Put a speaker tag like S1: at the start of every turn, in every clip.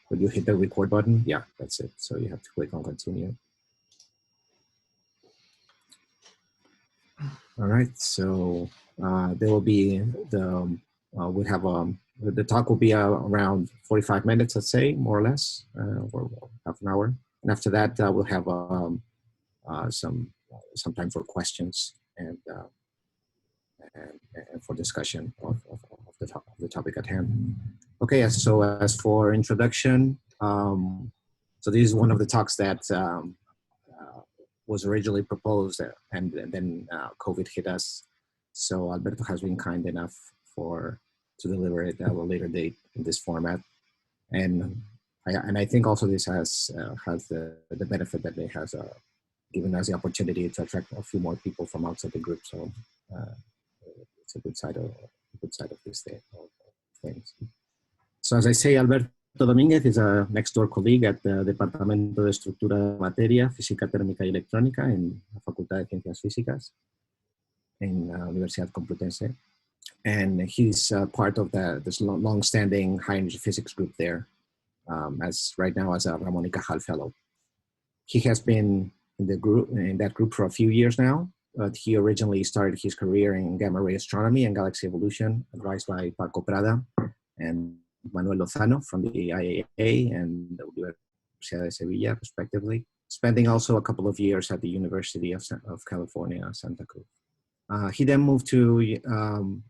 S1: When you hit the record button, yeah, that's it. So you have to click on continue. All right, so there will be we have the talk will be around 45 minutes, let's say, more or less, or half an hour. And after that, we'll have some time for questions and for discussion of the topic at hand. Okay, so as for introduction, so this is one of the talks that was originally proposed, and then COVID hit us. So Alberto has been kind enough to deliver it at a later date in this format, and I think also this has the benefit that it has given us the opportunity to attract a few more people from outside the group. So it's a good side of this thing, of things. So as I say, Alberto Domínguez is a next door colleague at the Departamento de Estructura de Materia, Física Térmica y Electrónica en la Facultad de Ciencias Físicas in Universidad Complutense. And he's part of this long-standing high energy physics group there, as right now as a Ramón y Cajal Fellow. He has been in that group for a few years now, but he originally started his career in gamma ray astronomy and galaxy evolution, advised by Paco Prada and Manuel Lozano from the IAA and the Universidad de Sevilla, respectively, spending also a couple of years at the University of California, Santa Cruz. He then moved to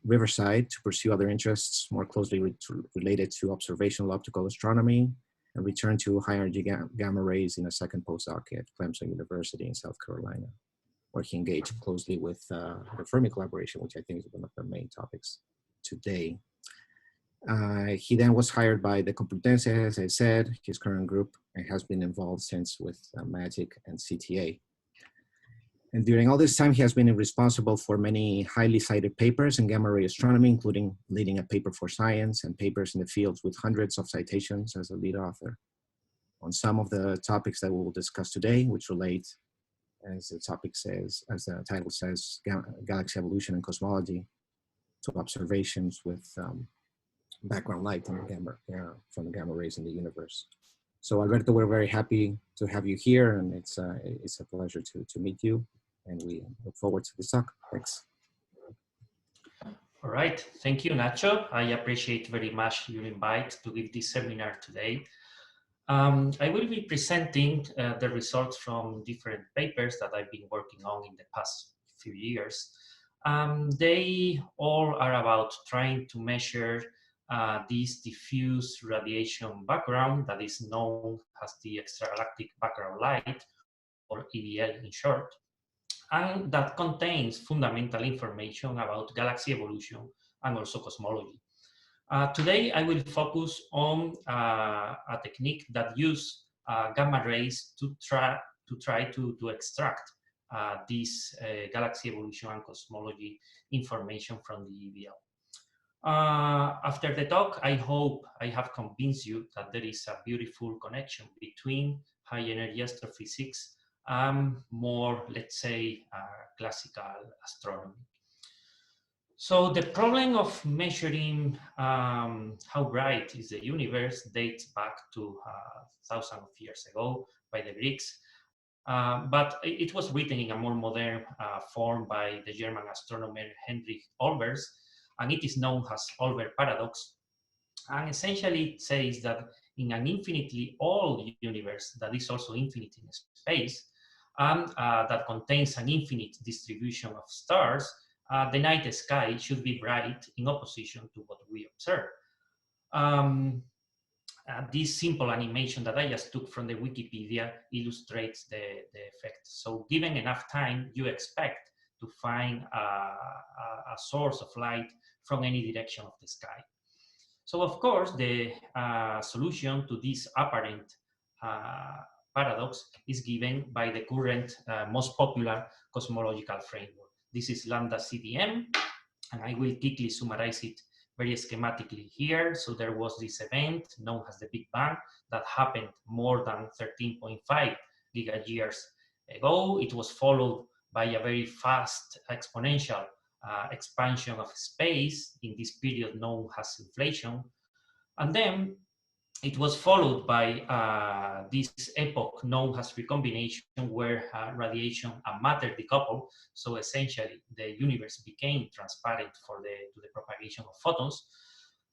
S1: Riverside to pursue other interests more closely related to observational optical astronomy, and returned to high energy gamma rays in a second postdoc at Clemson University in South Carolina, where he engaged closely with the Fermi collaboration, which I think is one of the main topics today. He then was hired by the Complutense, as I said, his current group, and has been involved since with MAGIC and CTA. And during all this time, he has been responsible for many highly cited papers in gamma ray astronomy, including leading a paper for Science and papers in the fields with hundreds of citations as a lead author on some of the topics that we will discuss today, which relate, as the topic says, as the title says, galaxy evolution and cosmology, to observations with background light and from the gamma rays in the universe. So Alberto, we're very happy to have you here, and it's a pleasure to meet you, and we look forward to this talk. Thanks.
S2: All right, thank you, Nacho. I appreciate very much your invite to give this seminar today. I will be presenting the results from different papers that I've been working on in the past few years. They all are about trying to measure this diffuse radiation background that is known as the extragalactic background light, or EBL in short, and that contains fundamental information about galaxy evolution and also cosmology. Today, I will focus on a technique that uses gamma rays to try to extract this galaxy evolution and cosmology information from the EBL. After the talk, I hope I have convinced you that there is a beautiful connection between high energy astrophysics and more, let's say, classical astronomy. So the problem of measuring how bright is the universe dates back to thousands of years ago by the Greeks. But it was written in a more modern form by the German astronomer Heinrich Olver, and it is known as Olver Paradox. And essentially it says that in an infinitely old universe that is also infinite in space, and that contains an infinite distribution of stars, the night sky should be bright in opposition to what we observe. This simple animation that I just took from the Wikipedia illustrates the effect. So given enough time, you expect to find a source of light from any direction of the sky. So of course, the solution to this apparent paradox is given by the current most popular cosmological framework. This is lambda CDM, and I will quickly summarize it very schematically here. So there was this event known as the Big Bang that happened more than 13.5 gigayears ago. It was followed by a very fast exponential expansion of space in this period known as inflation. And then it was followed by this epoch known as recombination, where radiation and matter decoupled. So essentially, the universe became transparent to the propagation of photons.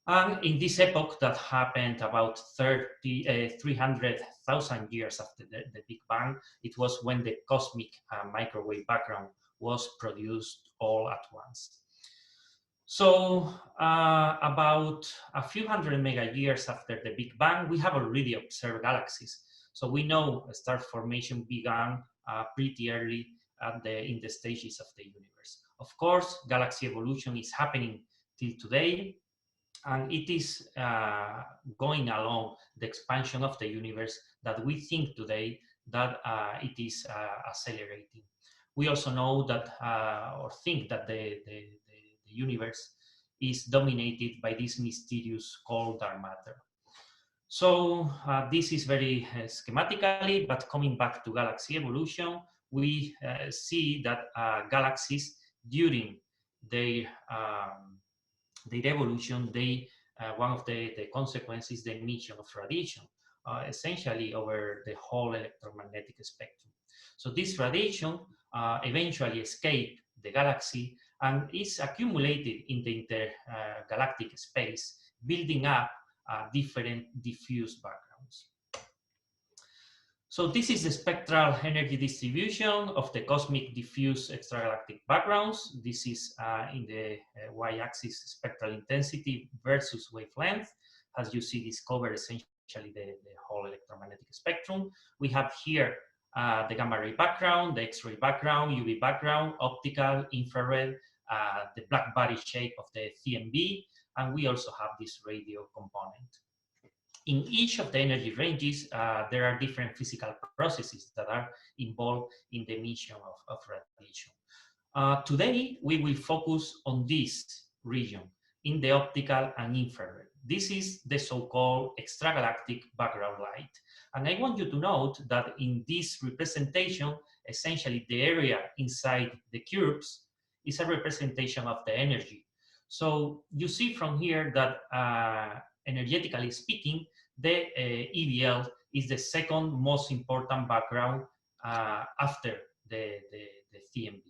S2: And in this epoch that happened about 300,000 years after the Big Bang, it was when the cosmic microwave background was produced all at once. So about a few hundred mega years after the Big Bang, we have already observed galaxies. So we know star formation began pretty early in the stages of the universe. Of course, galaxy evolution is happening till today, and it is going along the expansion of the universe that we think today that it is accelerating. We also know that or think that the universe is dominated by this mysterious cold dark matter. So this is very schematically, but coming back to galaxy evolution, we see that galaxies during their evolution, one of the consequences is the emission of radiation, essentially over the whole electromagnetic spectrum. So this radiation eventually escaped the galaxy and is accumulated in the intergalactic space, building up different diffuse backgrounds. So this is the spectral energy distribution of the cosmic diffuse extragalactic backgrounds. This is in the y-axis spectral intensity versus wavelength. As you see, this covers essentially the whole electromagnetic spectrum. We have here the gamma-ray background, the X-ray background, UV background, optical, infrared, the black body shape of the CMB, and we also have this radio component. In each of the energy ranges, there are different physical processes that are involved in the emission of radiation. Today, we will focus on this region in the optical and infrared. This is the so-called extragalactic background light. And I want you to note that in this representation, essentially the area inside the curves is a representation of the energy. So you see from here that energetically speaking, the EVL is the second most important background after the CMB.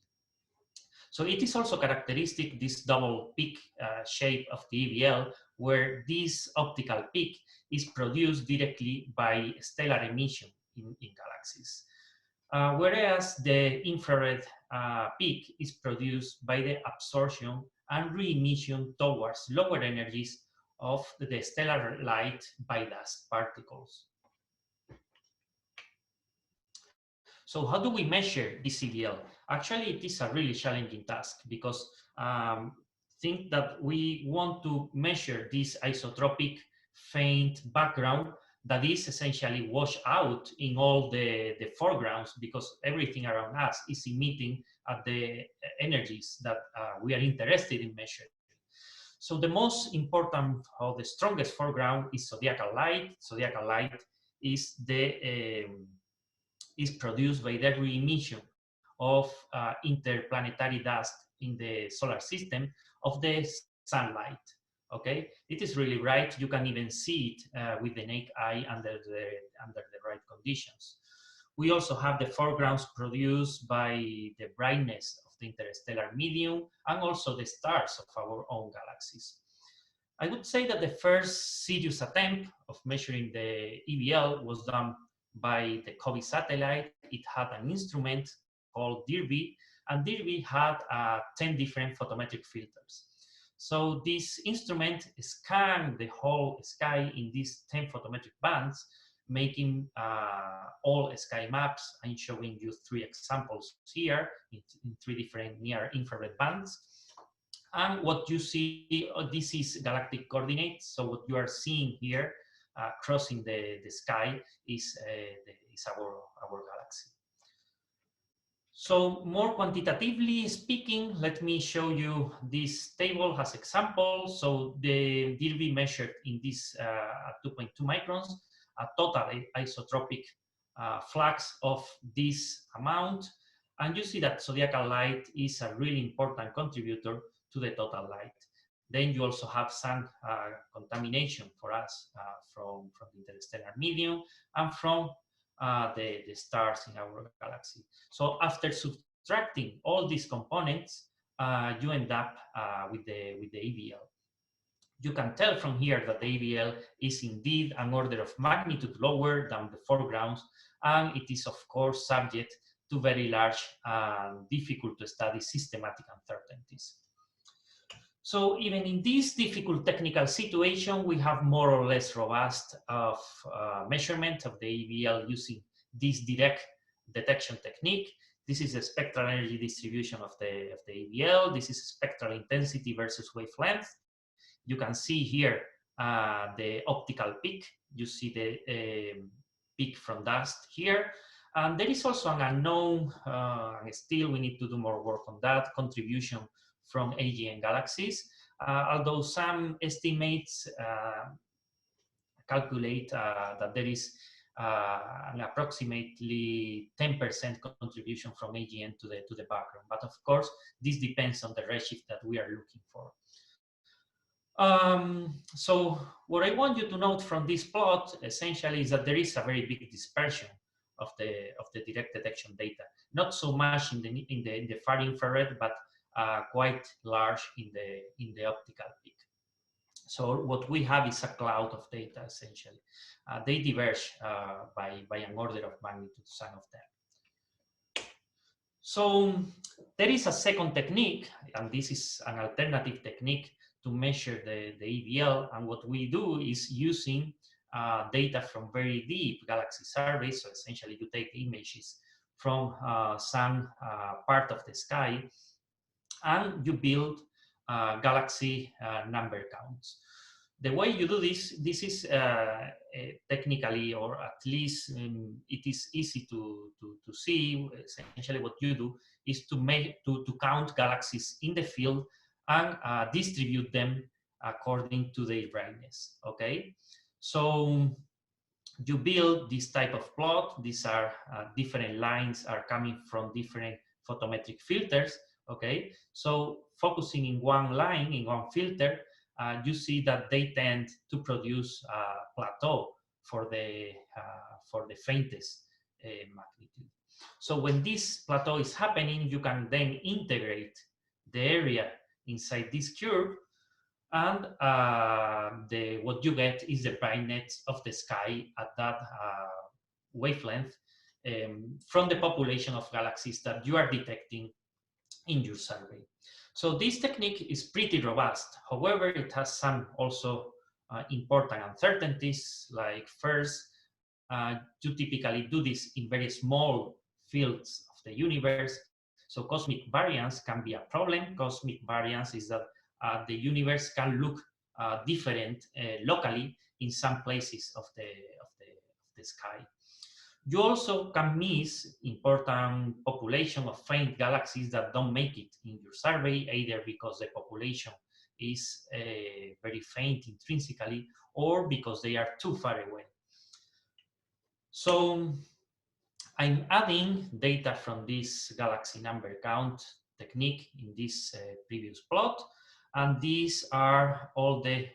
S2: So it is also characteristic, this double peak shape of the EVL, where this optical peak is produced directly by stellar emission in galaxies. Whereas the infrared peak is produced by the absorption and re-emission towards lower energies of the stellar light by dust particles. So how do we measure this EVL? Actually, it is a really challenging task because think that we want to measure this isotropic faint background that is essentially washed out in all the foregrounds, because everything around us is emitting at the energies that we are interested in measuring. So the most important or the strongest foreground is zodiacal light. Zodiacal light is is produced by the re-emission of interplanetary dust in the solar system of the sunlight. Okay, it is really bright. You can even see it with the naked eye under the right conditions. We also have the foregrounds produced by the brightness of the interstellar medium and also the stars of our own galaxies. I would say that the first serious attempt of measuring the EVL was done by the COVID satellite. It had an instrument called DIRBY, and DIRBY had 10 different photometric filters. So this instrument scanned the whole sky in these 10 photometric bands, making all sky maps. I'm showing you 3 examples here in 3 different near infrared bands. And what you see, this is galactic coordinates. So what you are seeing here crossing the sky is our galaxy. So more quantitatively speaking, let me show you this table as example. So the DIRBY measured in this 2.2 microns, a total isotropic flux of this amount. And you see that zodiacal light is a really important contributor to the total light. Then you also have some contamination for us from the interstellar medium and from the stars in our galaxy. So after subtracting all these components, you end up with the ABL. You can tell from here that the ABL is indeed an order of magnitude lower than the foregrounds, and it is of course subject to very large and difficult to study systematic uncertainties. So even in this difficult technical situation, we have more or less robust measurement of the ABL using this direct detection technique. This is a spectral energy distribution of the ABL. This is spectral intensity versus wavelength. You can see here the optical peak. You see the peak from dust here. And there is also an unknown, and still we need to do more work on that, contribution from AGN galaxies, although some estimates calculate that there is an approximately 10% contribution from AGN to the background. But of course, this depends on the redshift that we are looking for. So what I want you to note from this plot essentially is that there is a very big dispersion of the direct detection data. Not so much in the far infrared, but quite large in the optical peak. So what we have is a cloud of data essentially. They diverge by an order of magnitude, some of them. So there is a second technique, and this is an alternative technique to measure the ABL, and what we do is using data from very deep galaxy surveys. So essentially you take images from some part of the sky and you build galaxy number counts. The way you do this is technically, or at least it is easy to see. Essentially what you do is to count galaxies in the field and distribute them according to their brightness, okay? So you build this type of plot. These are different lines are coming from different photometric filters, okay? So focusing in one line, in one filter, you see that they tend to produce a plateau for the faintest magnitude. So when this plateau is happening, you can then integrate the area inside this curve, and what you get is the brightness of the sky at that wavelength from the population of galaxies that you are detecting in your survey. So this technique is pretty robust. However, it has some also important uncertainties, like first, you typically do this in very small fields of the universe. So cosmic variance can be a problem. Cosmic variance is that the universe can look different locally in some places of the sky. You also can miss important population of faint galaxies that don't make it in your survey, either because the population is very faint intrinsically or because they are too far away. So I'm adding data from this galaxy number count technique in this previous plot, and these are all the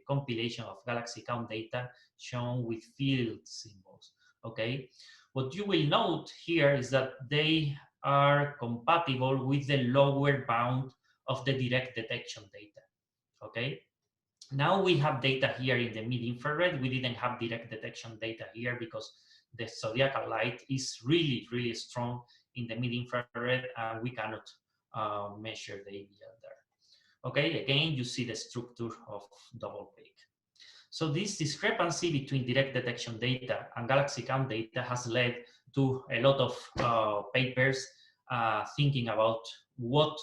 S2: compilation of galaxy count data shown with field symbols. Okay, what you will note here is that they are compatible with the lower bound of the direct detection data. Okay, now we have data here in the mid-infrared. We didn't have direct detection data here because the zodiacal light is really, really strong in the mid-infrared, and we cannot measure the ABL there. Okay, again, you see the structure of double peak. So this discrepancy between direct detection data and galaxy count data has led to a lot of papers thinking about what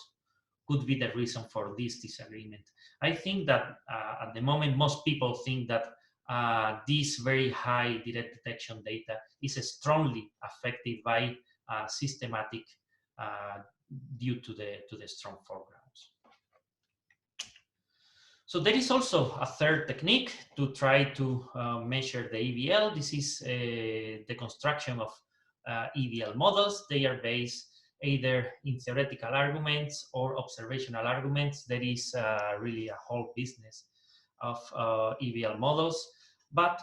S2: could be the reason for this disagreement. I think that at the moment, most people think that this very high direct detection data is strongly affected by systematic due to the strong foregrounds. So there is also a third technique to try to measure the EBL. This is the construction of Edl models. They are based either in theoretical arguments or observational arguments. There is really a whole business of EVL models, but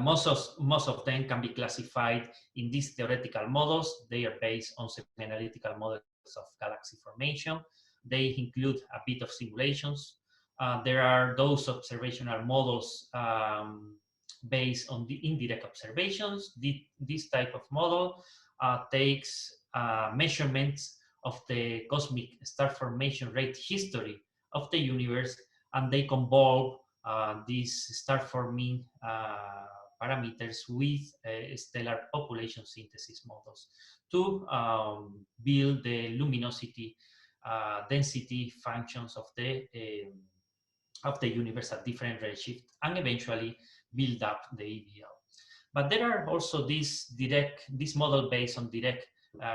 S2: most of them can be classified in these theoretical models. They are based on semi-analytical models of galaxy formation. They include a bit of simulations. There are those observational models based on the indirect observations. This type of model takes measurements of the cosmic star formation rate history of the universe, and they convolve these star forming parameters with stellar population synthesis models to build the luminosity density functions of the universe at different redshift, and eventually build up the EVL. But there are also this model based on direct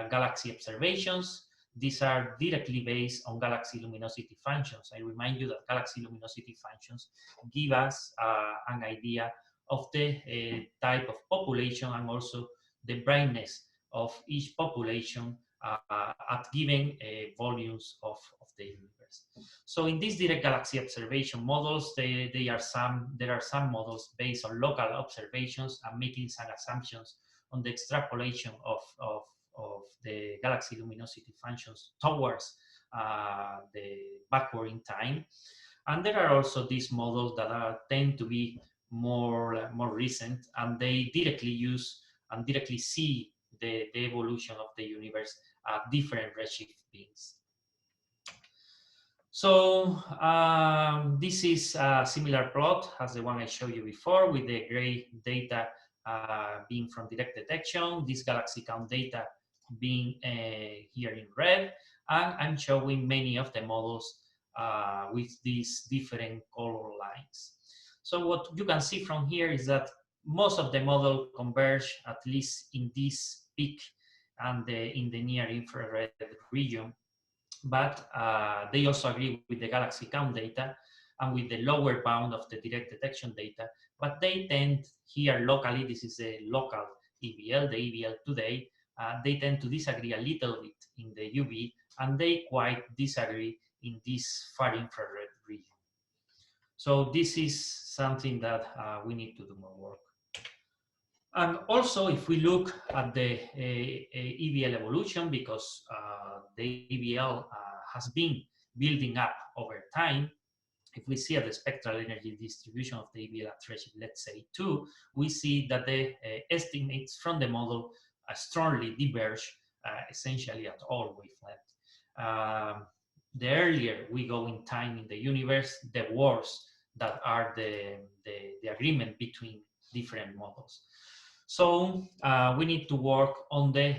S2: galaxy observations. These are directly based on galaxy luminosity functions. I remind you that galaxy luminosity functions give us an idea of the type of population and also the brightness of each population at given volumes of the universe. So in these direct galaxy observation models, there are some models based on local observations and making some assumptions on the extrapolation of the galaxy luminosity functions towards the backward in time. And there are also these models that tend to be more recent, and they directly use and directly see the evolution of the universe at different redshift beams. So this is a similar plot as the one I showed you before, with the gray data being from direct detection, this galaxy count data being here in red, and I'm showing many of the models with these different color lines. So what you can see from here is that most of the model converge, at least in this peak and in the near infrared region, but they also agree with the galaxy count data and with the lower bound of the direct detection data, but they tend here locally, this is a local EVL, the EVL today, they tend to disagree a little bit in the UV, and they quite disagree in this far infrared region. So this is something that we need to do more work. And also, if we look at the EVL evolution, because the EVL has been building up over time, if we see at the spectral energy distribution of the EVL at redshift, let's say 2, we see that the estimates from the model strongly diverge essentially at all wavelengths. The earlier we go in time in the universe, the worse that are the agreement between different models. So we need to work on the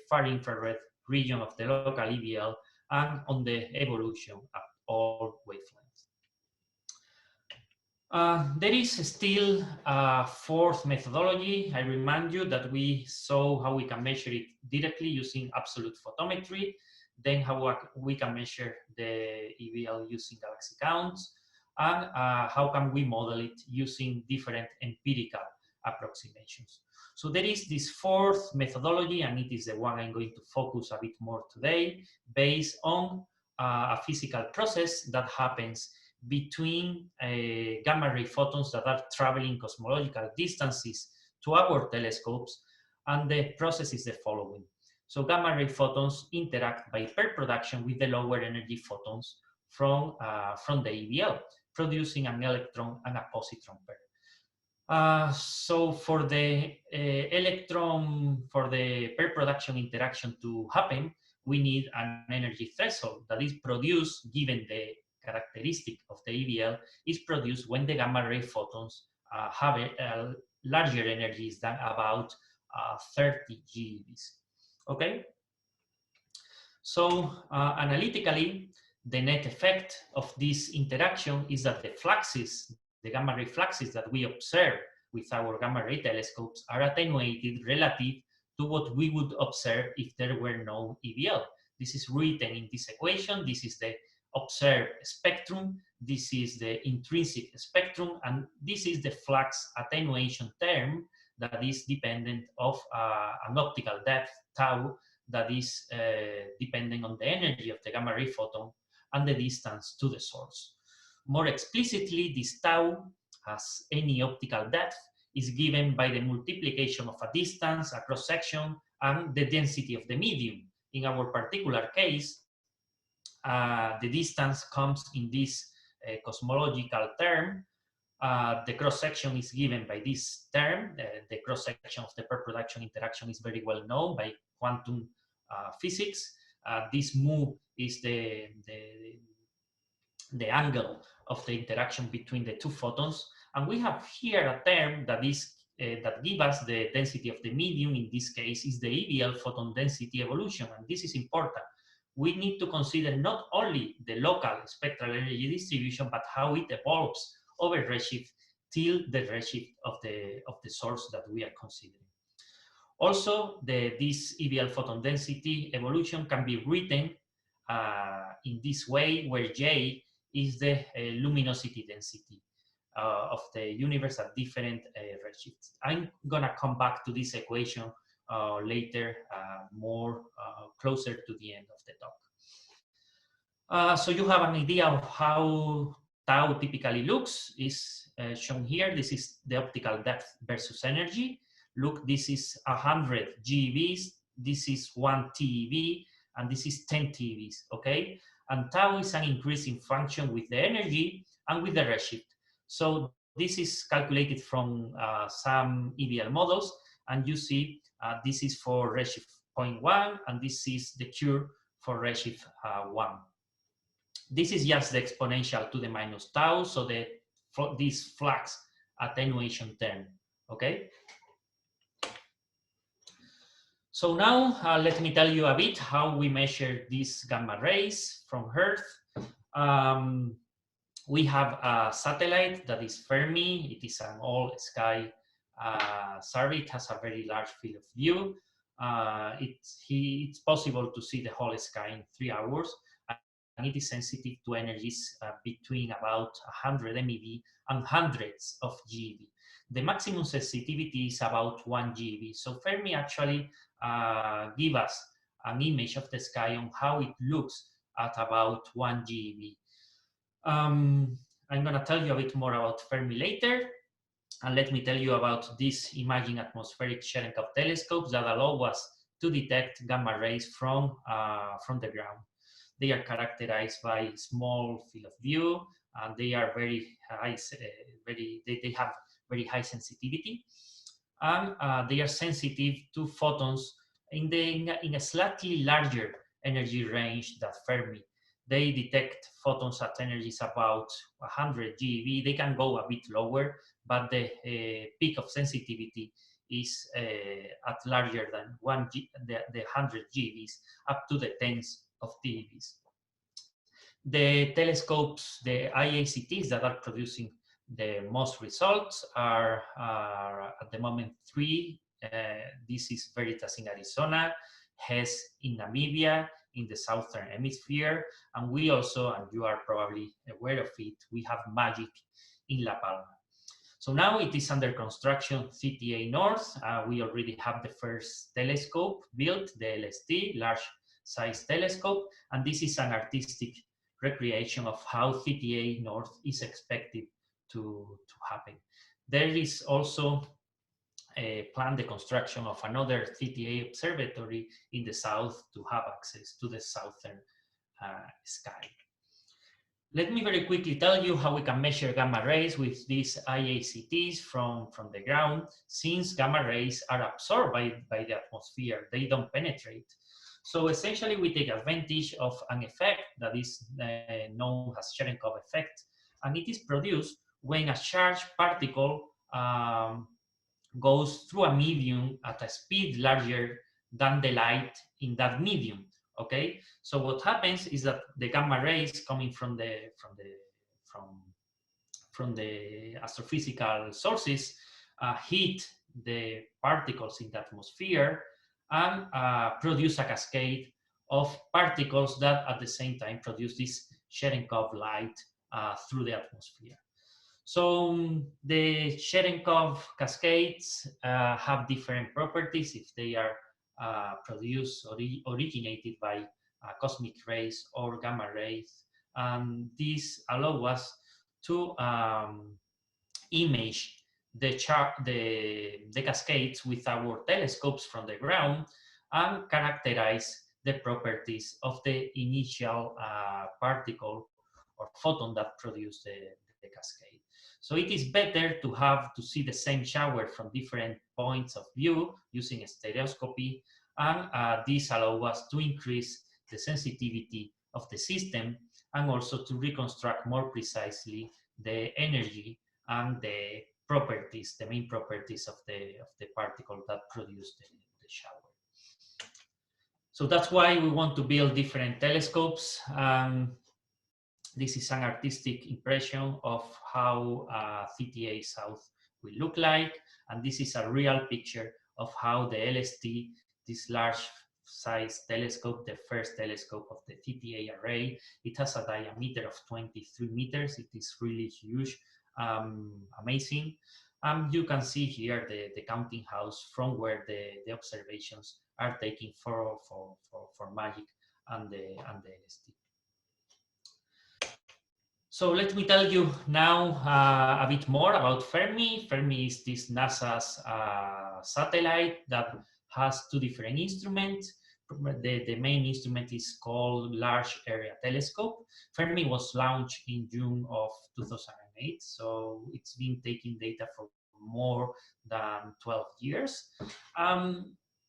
S2: far infrared region of the local EVL and on the evolution at all wavelengths. There is still a fourth methodology. I remind you that we saw how we can measure it directly using absolute photometry, then how we can measure the EVL using galaxy counts, and how can we model it using different empirical approximations. So there is this fourth methodology, and it is the one I'm going to focus a bit more today, based on a physical process that happens between gamma-ray photons that are traveling cosmological distances to our telescopes, and the process is the following. So gamma-ray photons interact by pair production with the lower energy photons from the EVL, producing an electron and a positron pair. So for the pair production interaction to happen, we need an energy threshold that is produced, given the characteristic of the EVL, is produced when the gamma ray photons have a larger energies than about 30 GeVs. Okay? So analytically, the net effect of this interaction is that the fluxes, the gamma ray fluxes that we observe with our gamma ray telescopes, are attenuated relative to what we would observe if there were no EVL. This is written in this equation. This is the observed spectrum. This is the intrinsic spectrum, and this is the flux attenuation term that is dependent of an optical depth tau that is depending on the energy of the gamma ray photon and the distance to the source. More explicitly, this tau, as any optical depth, is given by the multiplication of a distance, a cross-section, and the density of the medium. In our particular case, the distance comes in this cosmological term. The cross-section is given by this term. The cross-section of the per-production interaction is very well known by quantum physics. This mu is the angle of the interaction between the two photons. And we have here a term that is that gives us the density of the medium. In this case, is the EBL photon density evolution. And this is important. We need to consider not only the local spectral energy distribution, but how it evolves over redshift till the redshift of the source that we are considering. Also, this EBL photon density evolution can be written in this way, where J is the luminosity density of the universe at different redshifts. I'm gonna come back to this equation later, more closer to the end of the talk. So you have an idea of how tau typically looks, is shown here. This is the optical depth versus energy. Look, this is 100 GeVs, this is 1 TeV, and this is 10 TeVs, okay? And tau is an increasing function with the energy and with the redshift. So this is calculated from some Edl models, and you see this is for redshift 0.1, and this is the curve for redshift 1. This is just the exponential to the minus tau, so this flux attenuation term, okay? So now let me tell you a bit how we measure these gamma rays from Earth. We have a satellite that is Fermi. It is an all-sky survey. It has a very large field of view. It's possible to see the whole sky in 3 hours, and it is sensitive to energies between about 100 MeV and hundreds of GeV. The maximum sensitivity is about 1 GeV. So Fermi actually give us an image of the sky on how it looks at about 1 GeV. I'm going to tell you a bit more about Fermi later, and let me tell you about these Imaging Atmospheric Cherenkov Telescopes that allow us to detect gamma rays from the ground. They are characterized by small field of view, and they are very high, they have very high sensitivity, and they are sensitive to photons in a slightly larger energy range than Fermi. They detect photons at energies about 100 GeV. They can go a bit lower, but the peak of sensitivity is at larger than the 100 GeVs, up to the tens of TeVs. The telescopes, the IACTs that are producing the most results are at the moment 3. This is Veritas in Arizona, HES in Namibia, in the southern hemisphere, and we also, and you are probably aware of it, we have MAGIC in La Palma. So now it is under construction, CTA North. We already have the first telescope built, the LST, large size telescope, and this is an artistic recreation of how CTA North is expected to happen. There is also planned the construction of another CTA observatory in the south to have access to the southern sky. Let me very quickly tell you how we can measure gamma rays with these IACTs from the ground. Since gamma rays are absorbed by the atmosphere, they don't penetrate. So essentially we take advantage of an effect that is known as Cherenkov effect, and it is produced when a charged particle goes through a medium at a speed larger than the light in that medium. Okay, so what happens is that the gamma rays coming from the astrophysical sources hit the particles in the atmosphere and produce a cascade of particles that at the same time produce this Cherenkov light through the atmosphere. So the Cherenkov cascades have different properties if they are produced or originated by cosmic rays or gamma rays. And this allows us to image the cascades with our telescopes from the ground and characterize the properties of the initial particle or photon that produced the cascade. So it is better to see the same shower from different points of view using stereoscopy, and this allows us to increase the sensitivity of the system and also to reconstruct more precisely the energy and the properties, the main properties of the particle that produced the shower. So that's why we want to build different telescopes. This is an artistic impression of how CTA South will look like. And this is a real picture of how the LST, this large size telescope, the first telescope of the CTA array, it has a diameter of 23 meters. It is really huge, amazing. You can see here the counting house from where the observations are taken for MAGIC and the LST. So let me tell you now a bit more about Fermi. Fermi is this NASA's satellite that has two different instruments. The main instrument is called Large Area Telescope. Fermi was launched in June of 2008, so it's been taking data for more than 12 years.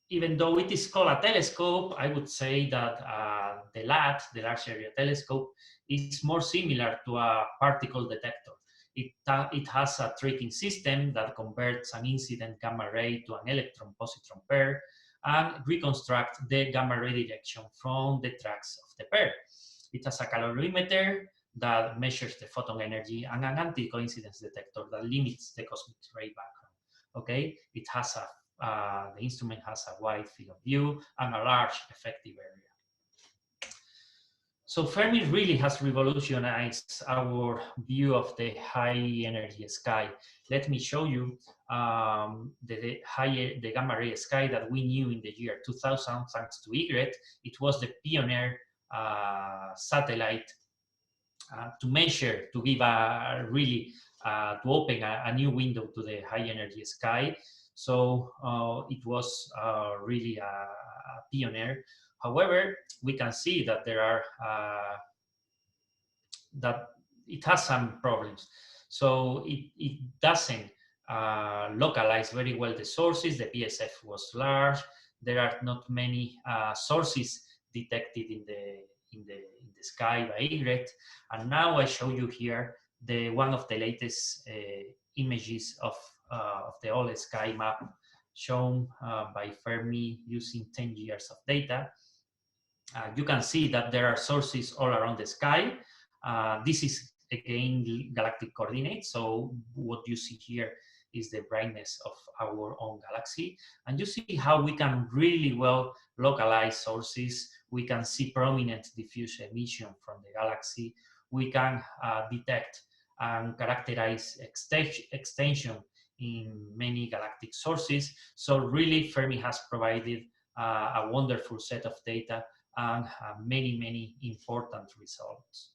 S2: Even though it is called a telescope, I would say that the LAT, the Large Area Telescope, is more similar to a particle detector. It has a tracking system that converts an incident gamma ray to an electron-positron pair and reconstructs the gamma ray direction from the tracks of the pair. It has a calorimeter that measures the photon energy and an anti-coincidence detector that limits the cosmic ray background. Okay, it has the instrument has a wide field of view and a large effective area. So Fermi really has revolutionized our view of the high energy sky. Let me show you the gamma ray sky that we knew in the year 2000 thanks to Egret. It was the pioneer satellite to measure, to give a really, to open a new window to the high energy sky. So it was really a pioneer. However, we can see that there are that it has some problems. So it doesn't localize very well the sources. The PSF was large. There are not many sources detected in the sky by Egret. And now I show you here one of the latest images of the whole sky map shown by Fermi using 10 years of data. You can see that there are sources all around the sky. This is again galactic coordinates. So what you see here is the brightness of our own galaxy. And you see how we can really well localize sources. We can see prominent diffuse emission from the galaxy. We can detect and characterize extension in many galactic sources. So really Fermi has provided a wonderful set of data and many, many important results.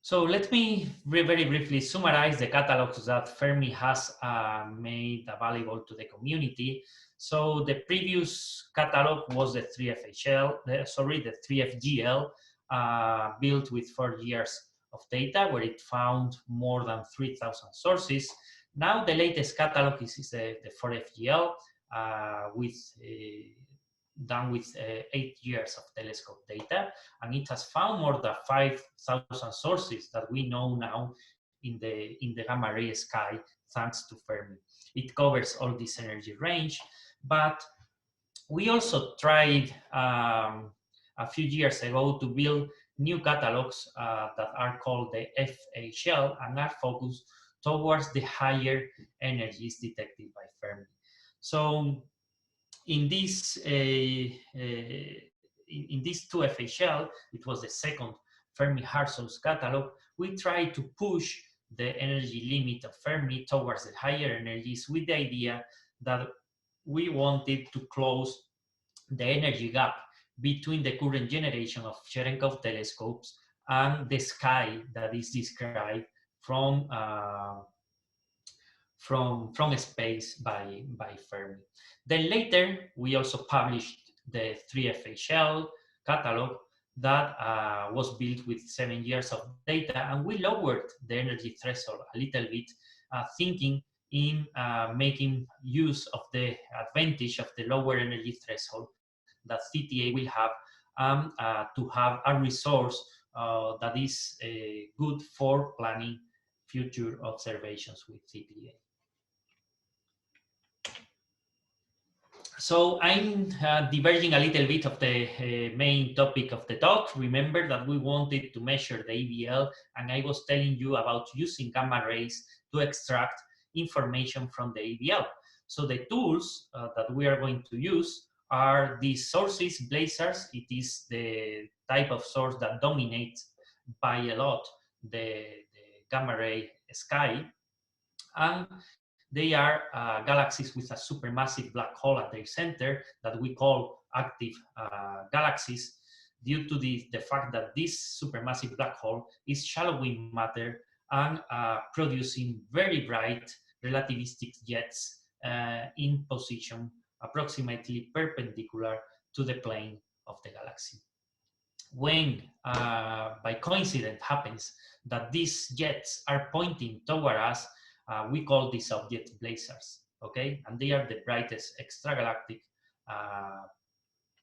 S2: So let me very briefly summarize the catalogs that Fermi has made available to the community. So the previous catalog was the 3FHL, the 3FGL, built with 4 years of data, where it found more than 3,000 sources. Now the latest catalog is the 4FGL, done with 8 years of telescope data, and it has found more than 5,000 sources that we know now in the gamma ray sky, thanks to Fermi. It covers all this energy range, but we also tried a few years ago to build new catalogs that are called the FHL and are focused towards the higher energies detected by Fermi. So in this 2FHL, it was the second Fermi hard source catalog, we tried to push the energy limit of Fermi towards the higher energies with the idea that we wanted to close the energy gap between the current generation of Cherenkov telescopes and the sky that is described from space by Fermi. Then later, we also published the 3FHL catalog that was built with 7 years of data, and we lowered the energy threshold a little bit, thinking in making use of the advantage of the lower energy threshold that CTA will have, to have a resource that is good for planning future observations with CTA. So I'm diverging a little bit of the main topic of the talk. Remember that we wanted to measure the EVL, and I was telling you about using gamma rays to extract information from the EVL. So the tools that we are going to use are these sources, blazars. It is the type of source that dominates by a lot the gamma ray sky. And they are galaxies with a supermassive black hole at their center that we call active galaxies, due to the fact that this supermassive black hole is shallowing matter and producing very bright relativistic jets in position approximately perpendicular to the plane of the galaxy. When by coincidence happens that these jets are pointing toward us, we call these objects blazars, okay? And they are the brightest extragalactic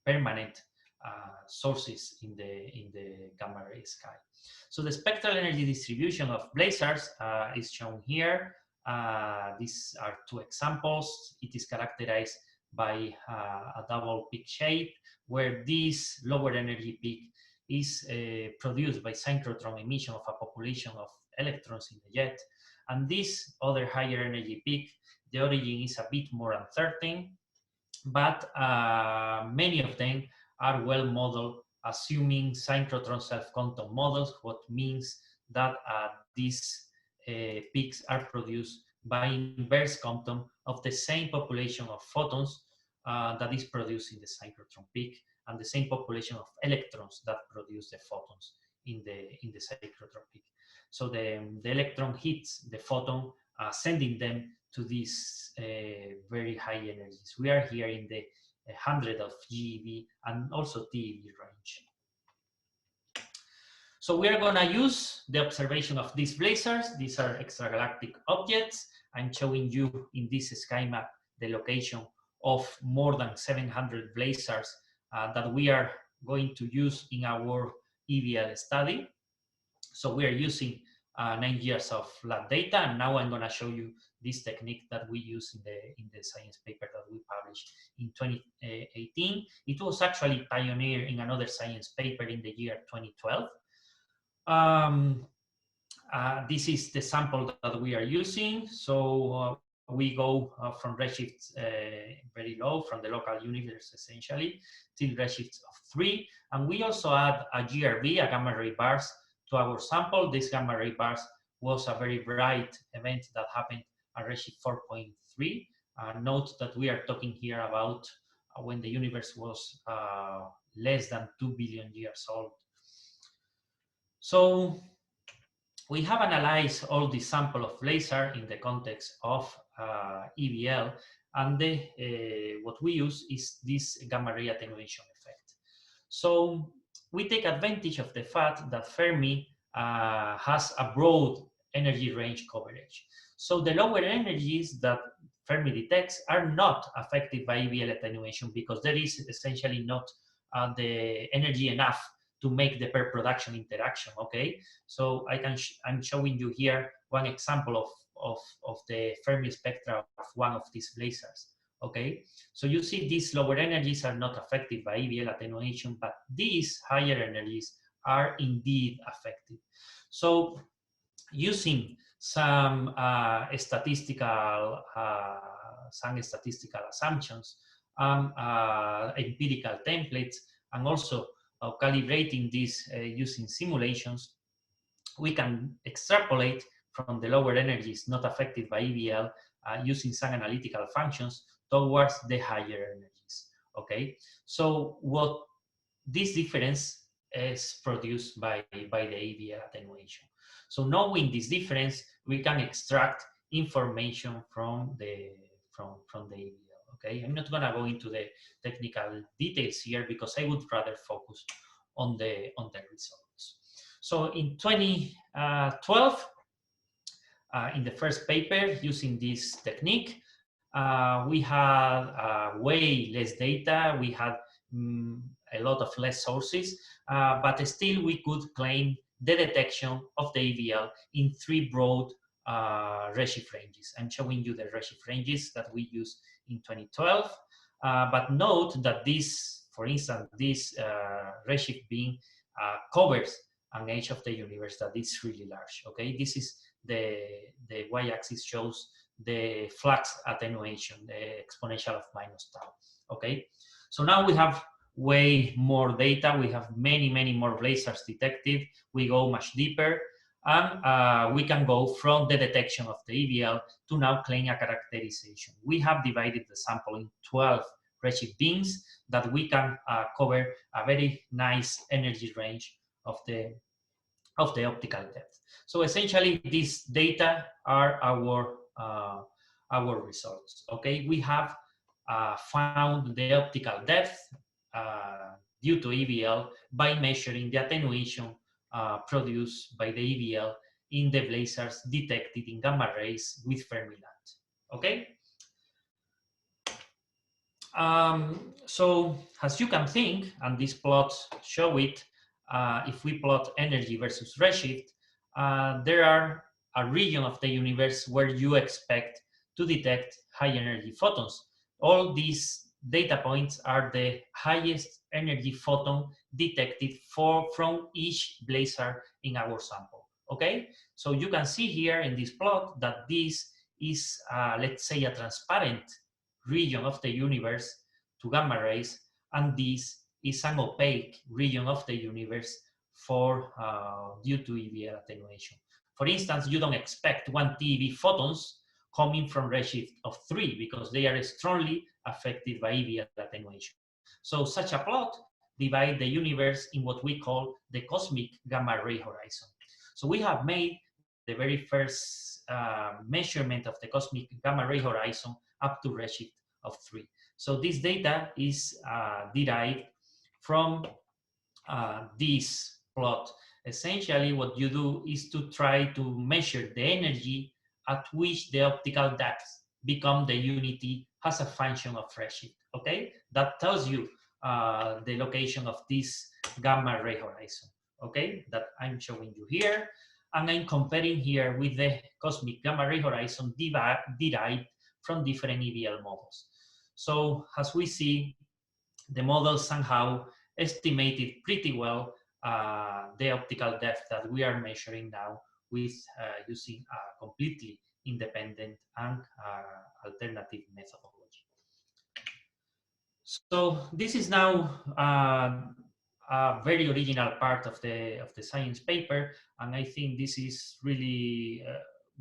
S2: permanent sources in the gamma ray sky. So the spectral energy distribution of blazars is shown here. These are two examples. It is characterized by a double peak shape, where this lower energy peak is produced by synchrotron emission of a population of electrons in the jet. And this other higher energy peak, the origin is a bit more uncertain, but many of them are well modeled, assuming synchrotron self-quantum models, what means that these peaks are produced by inverse quantum of the same population of photons that is produced in the synchrotron peak, and the same population of electrons that produce the photons in the synchrotron peak. So the electron hits the photon, sending them to these very high energies. We are here in the 100 of GeV and also TeV range. So we are going to use the observation of these blazars. These are extragalactic objects. I'm showing you in this sky map the location of more than 700 blazars that we are going to use in our EVL study. So we are using 9 years of lab data, and now I'm going to show you this technique that we use in the science paper that we published in 2018. It was actually pioneered in another science paper in the year 2012. This is the sample that we are using. So we go from redshifts very low, from the local universe essentially, till redshifts of 3. And we also add a GRB, a gamma ray burst, to our sample. This gamma ray burst was a very bright event that happened at redshift 4.3. Note that we are talking here about when the universe was less than 2 billion years old. So we have analyzed all the sample of blazar in the context of EVL, and what we use is this gamma ray attenuation effect. So we take advantage of the fact that Fermi has a broad energy range coverage. So the lower energies that Fermi detects are not affected by EVL attenuation, because there is essentially not the energy enough to make the per production interaction, okay? So I'm showing you here one example of the Fermi spectra of one of these blazars, okay? So you see these lower energies are not affected by EVL attenuation, but these higher energies are indeed affected. So using some statistical assumptions, empirical templates, and also calibrating this using simulations, we can extrapolate from the lower energies not affected by EVL using some analytical functions towards the higher energies. Okay, so what this difference is produced by the EVL attenuation. So knowing this difference, we can extract information from the EVL. Okay, I'm not gonna go into the technical details here because I would rather focus on the results. So in 2012, in the first paper using this technique, we had way less data. We had a lot of less sources, but still we could claim the detection of the EVL in 3 broad redshift ranges. I'm showing you the redshift ranges that we used in 2012, but note that this, for instance, this redshift being covers an edge of the universe that is really large. Okay, this is the y-axis shows the flux attenuation, the exponential of minus tau. Okay, so now we have way more data. We have many more blazars detected. We go much deeper, and we can go from the detection of the EVL to now claim a characterization. We have divided the sample in 12 redshift beams that we can cover a very nice energy range of the optical depth. So essentially, these data are our results. Okay, we have found the optical depth due to EVL by measuring the attenuation produced by the EVL in the blazars detected in gamma rays with Fermi-LAT. Okay. So as you can think, and these plots show it, if we plot energy versus redshift, there are a region of the universe where you expect to detect high energy photons. All these data points are the highest energy photon detected from each blazar in our sample. Okay, so you can see here in this plot that this is, let's say, a transparent region of the universe to gamma rays, and this is an opaque region of the universe for due to EVL attenuation. For instance, you don't expect 1 TeV photons coming from redshift of 3 because they are strongly affected by EVL attenuation. So such a plot divides the universe in what we call the cosmic gamma ray horizon. So we have made the very first measurement of the cosmic gamma ray horizon up to redshift of 3. So this data is derived from this plot. Essentially, what you do is to try to measure the energy at which the optical depth become the unity as a function of redshift. Okay, that tells you the location of this gamma ray horizon. Okay, that I'm showing you here, and I'm comparing here with the cosmic gamma ray horizon derived from different EVL models. So as we see, the models somehow estimated pretty well the optical depth that we are measuring now with using a completely independent and alternative methodology. So this is now a very original part of the science paper, and I think this is really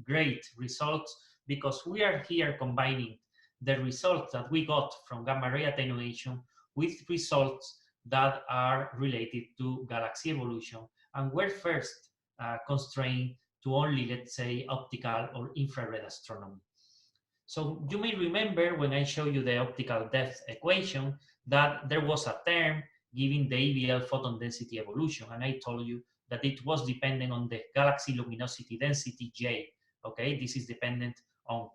S2: great results because we are here combining the results that we got from gamma ray attenuation with results that are related to galaxy evolution, and were first constrained to only, let's say, optical or infrared astronomy. So you may remember when I showed you the optical depth equation that there was a term giving the EVL photon density evolution, and I told you that it was dependent on the galaxy luminosity density J. Okay, this is dependent on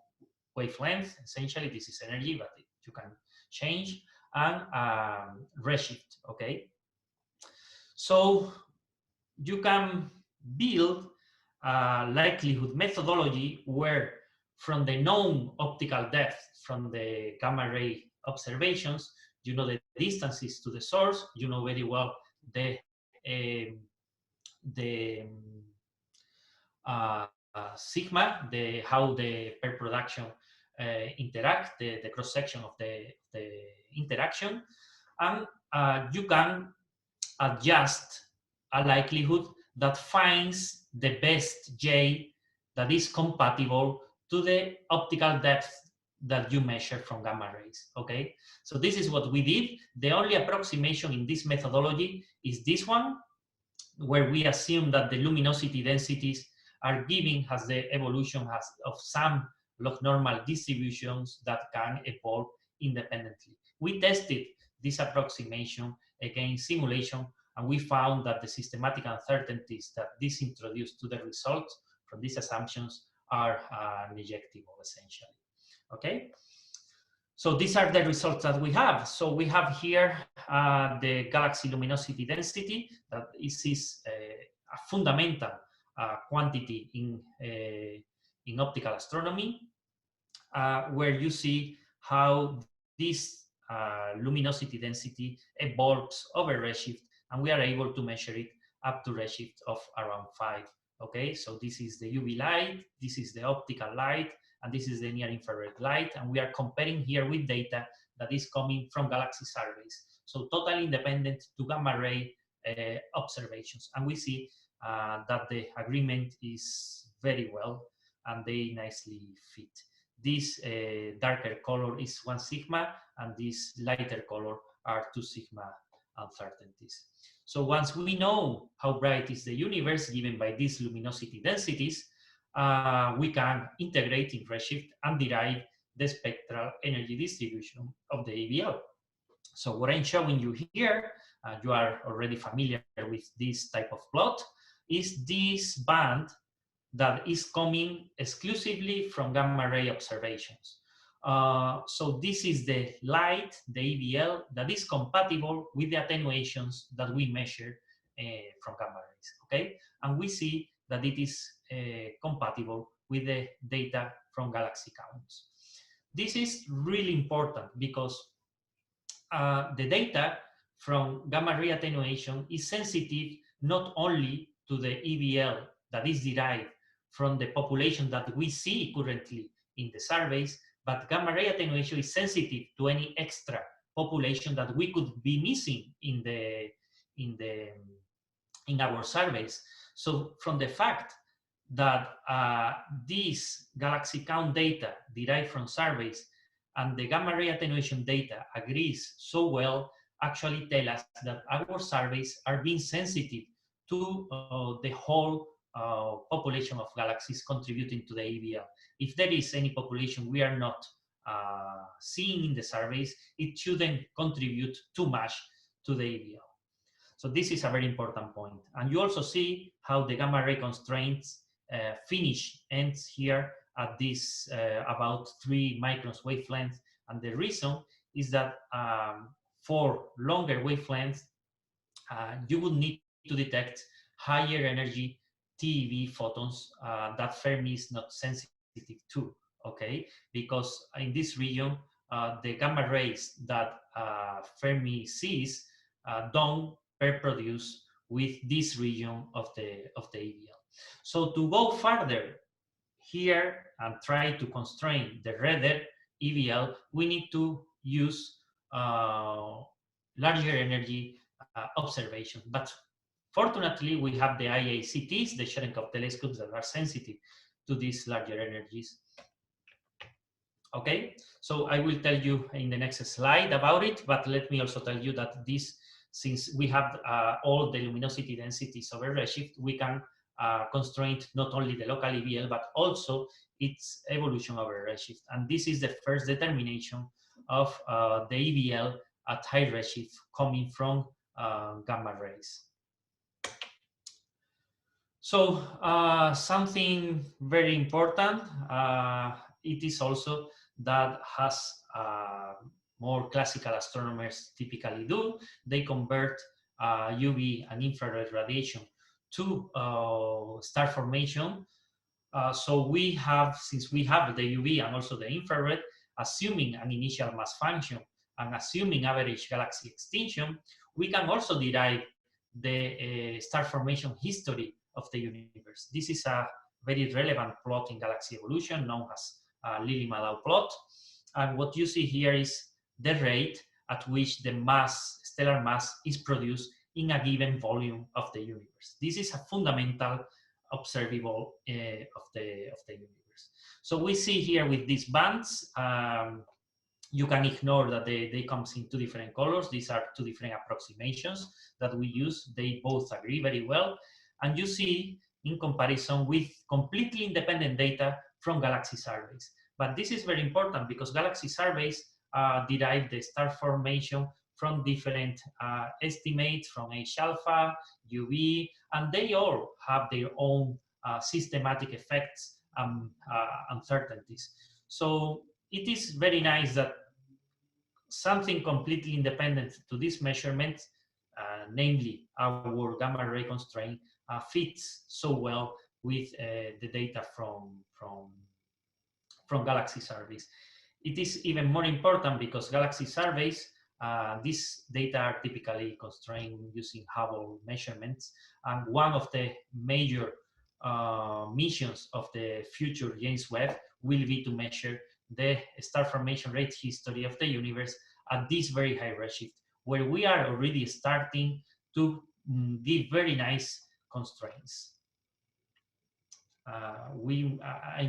S2: wavelength. Essentially, this is energy, but you can change, and redshift. Okay, so you can build a likelihood methodology where from the known optical depth from the gamma ray observations, you know the distances to the source, you know very well the sigma, how the pair production interact, the cross section of the interaction, and you can adjust a likelihood that finds the best J that is compatible to the optical depth that you measure from gamma rays, okay? So this is what we did. The only approximation in this methodology is this one, where we assume that the luminosity densities are given as the evolution of some log normal distributions that can evolve independently. We tested this approximation against simulation, and we found that the systematic uncertainties that this introduced to the results from these assumptions are negligible, essentially. Okay, so these are the results that we have. So we have here the galaxy luminosity density, that is a fundamental quantity in optical astronomy, where you see how this luminosity density evolves over redshift, and we are able to measure it up to redshift of around 5. Okay, so this is the UV light, this is the optical light, and this is the near infrared light, and we are comparing here with data that is coming from galaxy surveys, so totally independent to gamma ray observations, and we see that the agreement is very well, and they nicely fit. This darker color is 1 sigma, and this lighter color are 2 sigma uncertainties. So once we know how bright is the universe given by these luminosity densities, we can integrate in redshift and derive the spectral energy distribution of the ABL. So what I'm showing you here, you are already familiar with this type of plot, is this band that is coming exclusively from gamma ray observations. So this is the light, the ABL, that is compatible with the attenuations that we measure from gamma rays, okay? And we see that it is compatible with the data from galaxy counts. This is really important because the data from gamma ray attenuation is sensitive not only to the EBL that is derived from the population that we see currently in the surveys, but gamma ray attenuation is sensitive to any extra population that we could be missing in our surveys. So from the fact that this galaxy count data derived from surveys and the gamma ray attenuation data agrees so well, actually tell us that our surveys are being sensitive to the whole population of galaxies contributing to the ABL. If there is any population we are not seeing in the surveys, it shouldn't contribute too much to the ABL. So this is a very important point. And you also see how the gamma ray constraints ends here at this about 3 microns wavelength. And the reason is that for longer wavelengths, you would need to detect higher energy TeV photons that Fermi is not sensitive to, okay? Because in this region, the gamma rays that Fermi sees don't reproduce with this region of the ABL. So to go further here and try to constrain the redder EBL, we need to use larger energy observation. But fortunately, we have the IACTs, the Cherenkov telescopes, that are sensitive to these larger energies. Okay, so I will tell you in the next slide about it, but let me also tell you that this, since we have all the luminosity densities over redshift, we can constrain not only the local EBL, but also its evolution over redshift. And this is the first determination of the EBL at high redshift coming from gamma rays. So something very important, it is also that has more classical astronomers typically do. They convert UV and infrared radiation to star formation. So we have, since we have the UV and also the infrared, assuming an initial mass function and assuming average galaxy extinction, we can also derive the star formation history of the universe. This is a very relevant plot in galaxy evolution known as Lilly-Maddow plot. And what you see here is the rate at which the mass, stellar mass, is produced in a given volume of the universe. This is a fundamental observable of the universe. So we see here with these bands, you can ignore that they come in two different colors. These are two different approximations that we use. They both agree very well. And you see in comparison with completely independent data from galaxy surveys. But this is very important because galaxy surveys derive the star formation from different estimates from H alpha, UV, and they all have their own systematic effects and uncertainties. So it is very nice that something completely independent to this measurement, namely our gamma ray constraint, fits so well with the data from galaxy surveys. It is even more important because galaxy surveys, these data are typically constrained using Hubble measurements, and one of the major missions of the future James Webb will be to measure the star formation rate history of the universe at this very high redshift, where we are already starting to give very nice constraints. I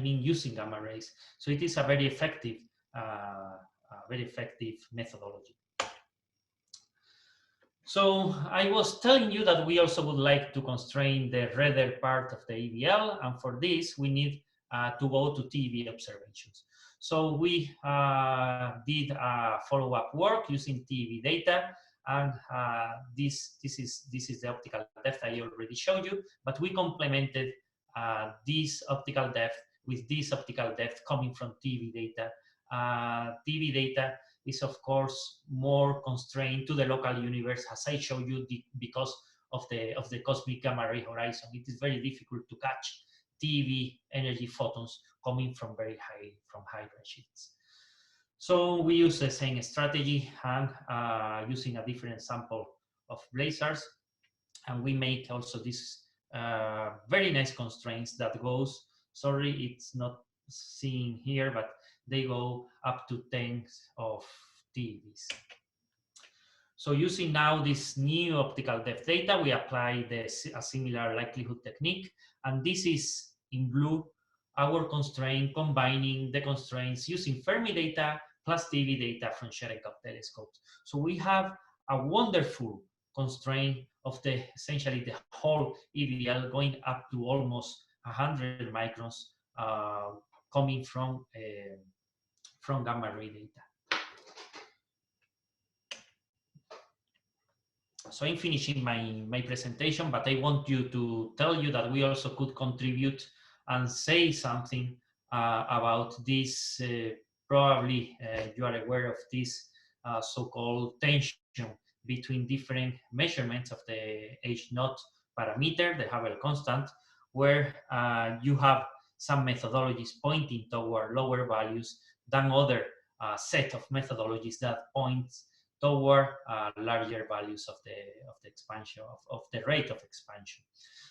S2: mean, using gamma rays. So it is a very effective methodology. So I was telling you that we also would like to constrain the redder part of the EVL, and for this we need to go to TeV observations. So we did follow-up work using TeV data, and this is the optical depth I already showed you, but we complemented this optical depth with this optical depth coming from TeV data. TeV data is of course more constrained to the local universe, as I showed you, because of the cosmic gamma ray horizon. It is very difficult to catch TeV energy photons coming from high redshifts. So we use the same strategy and using a different sample of blazars, and we make also this very nice constraints that goes, sorry, it's not seen here, but they go up to 10s of TeVs. So using now this new optical depth data, we apply a similar likelihood technique, and this is in blue our constraint combining the constraints using Fermi data plus TeV data from Cherenkov telescopes. So we have a wonderful constraint of essentially the whole EVL going up to almost 100 microns coming from gamma ray data. So I'm finishing my presentation, but I want you to tell you that we also could contribute and say something about this. Probably you are aware of this so-called tension between different measurements of the H0 parameter, the Hubble constant, where you have some methodologies pointing toward lower values than other set of methodologies that point toward larger values of the expansion, of the rate of expansion.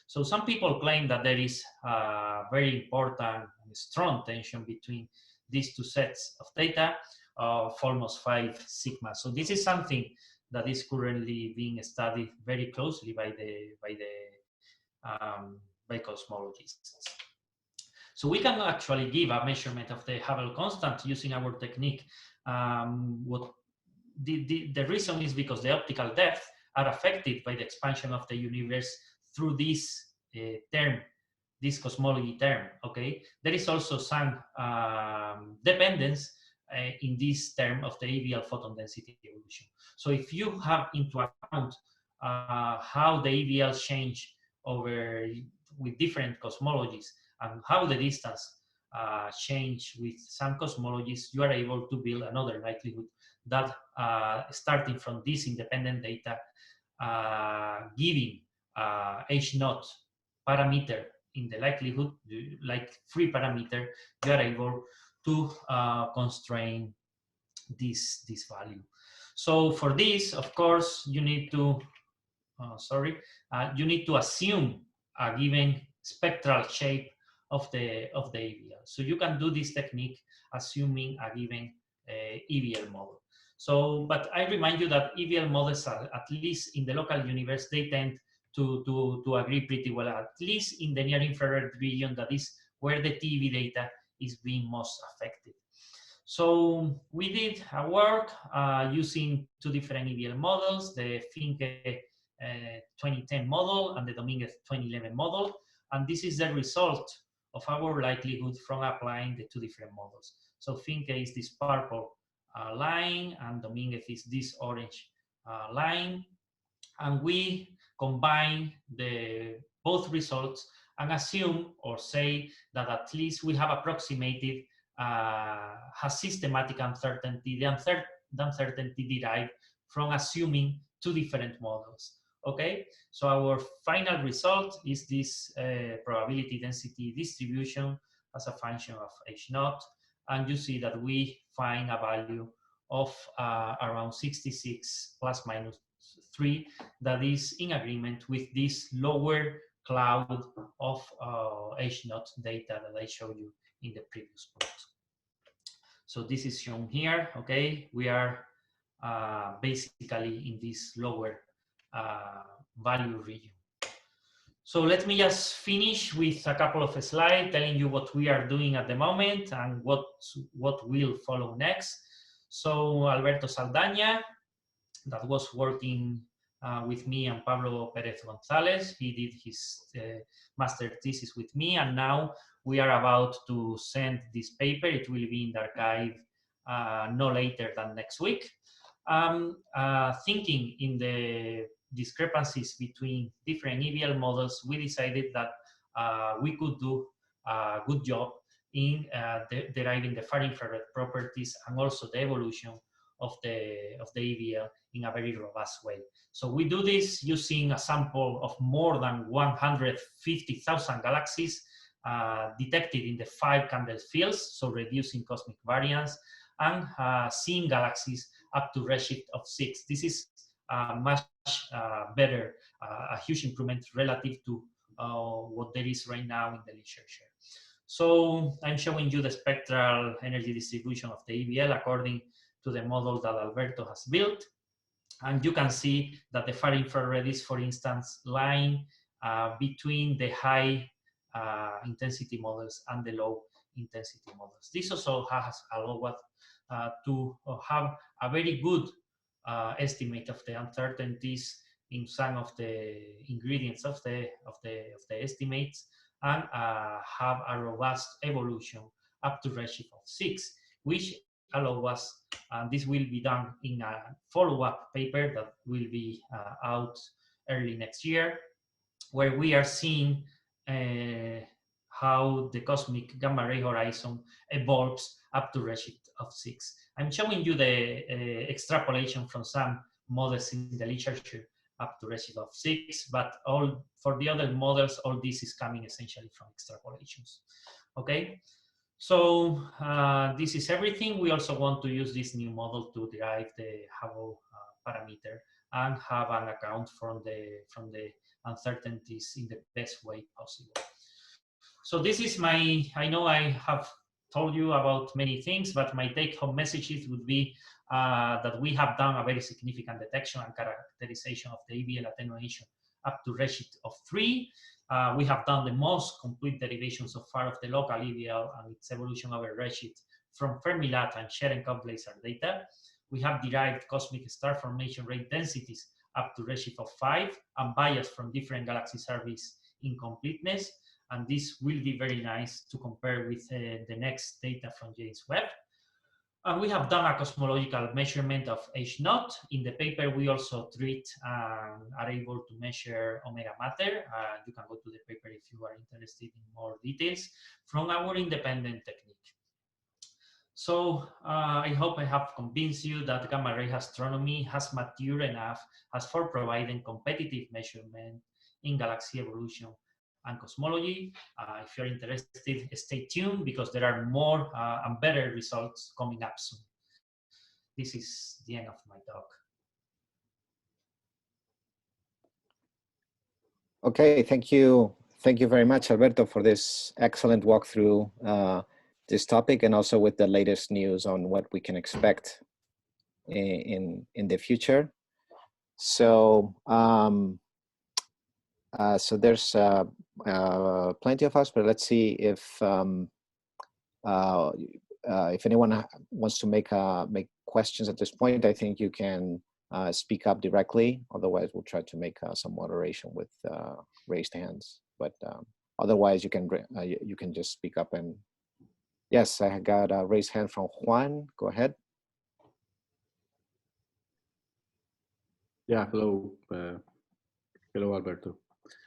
S2: So some people claim that there is a very important and strong tension between these two sets of data of almost 5 sigma. So this is something that is currently being studied very closely by cosmologists. So we can actually give a measurement of the Hubble constant using our technique. The reason is because the optical depth are affected by the expansion of the universe through this term, this cosmology term, okay? There is also some dependence in this term of the EVL photon density evolution. So if you have into account how the EVL change with different cosmologies and how the distance change with some cosmologies, you are able to build another likelihood that starting from this independent data, giving H0 parameter in the likelihood, like free parameter, you are able to constrain this value. So for this, of course, you need to, you need to assume a given spectral shape of the EVL. So you can do this technique assuming a given EVL model. So, but I remind you that EVL models are, at least in the local universe, they tend to agree pretty well, at least in the near infrared region, that is where the TeV data is being most affected. So we did a work using two different EVL models, the Finke 2010 model and the Domínguez 2011 model. And this is the result of our likelihood from applying the two different models. So Finke is this purple line and Domínguez is this orange line. And we combine both results and assume or say that at least we have approximated has systematic uncertainty, the uncertainty derived from assuming two different models. Okay, so our final result is this probability density distribution as a function of H0, and you see that we find a value of around 66 plus minus 3 that is in agreement with this lower cloud of H0 data that I showed you in the previous plot. So this is shown here, okay? We are basically in this lower value region. So let me just finish with a couple of slides telling you what we are doing at the moment and what will follow next. So Alberto Saldaña, that was working with me, and Pablo Perez Gonzalez, he did his master thesis with me, and now we are about to send this paper. It will be in the archive no later than next week. Thinking in the discrepancies between different EVL models, we decided that we could do a good job in deriving the far infrared properties and also the evolution of the EVL in a very robust way. So we do this using a sample of more than 150,000 galaxies detected in the 5 candle fields, so reducing cosmic variance, and seeing galaxies up to redshift of 6. This is much better, a huge improvement relative to what there is right now in the literature. So I'm showing you the spectral energy distribution of the EVL according to the model that Alberto has built. And you can see that the far infrared is, for instance, lying between the high intensity models and the low intensity models. This also has allowed us to have a very good estimate of the uncertainties in some of the ingredients of the estimates, and have a robust evolution up to redshift of 6, which allow us, and this will be done in a follow-up paper that will be out early next year, where we are seeing how the cosmic gamma ray horizon evolves up to redshift of 6. I'm showing you the extrapolation from some models in the literature up to redshift of 6, but for the other models, all this is coming essentially from extrapolations. Okay. So this is everything. We also want to use this new model to derive the Hubble parameter and have an account from the uncertainties in the best way possible. So this is I know I have told you about many things, but my take-home messages would be that we have done a very significant detection and characterization of the EVL attenuation up to redshift of 3. We have done the most complete derivation so far of the local EVL and its evolution over redshift from Fermi-LAT and Cherenkov laser data. We have derived cosmic star formation rate densities up to redshift of 5 and bias from different galaxy surveys incompleteness. And this will be very nice to compare with the next data from James Webb. And we have done a cosmological measurement of H0. In the paper, we also treat and are able to measure omega matter. You can go to the paper if you are interested in more details from our independent technique. So I hope I have convinced you that gamma ray astronomy has matured enough as for providing competitive measurement in galaxy evolution and cosmology. If you're interested, stay tuned because there are more and better results coming up soon. This is the end of my talk.
S1: Okay, thank you. Thank you very much, Alberto, for this excellent walkthrough this topic, and also with the latest news on what we can expect in the future. So
S3: So there's plenty of us, but let's see if anyone wants to make questions at this point. I think you can speak up directly. Otherwise, we'll try to make some moderation with raised hands. But otherwise, you can just speak up. And yes, I got a raised hand from Juan. Go ahead.
S4: Yeah. Hello. Hello, Alberto.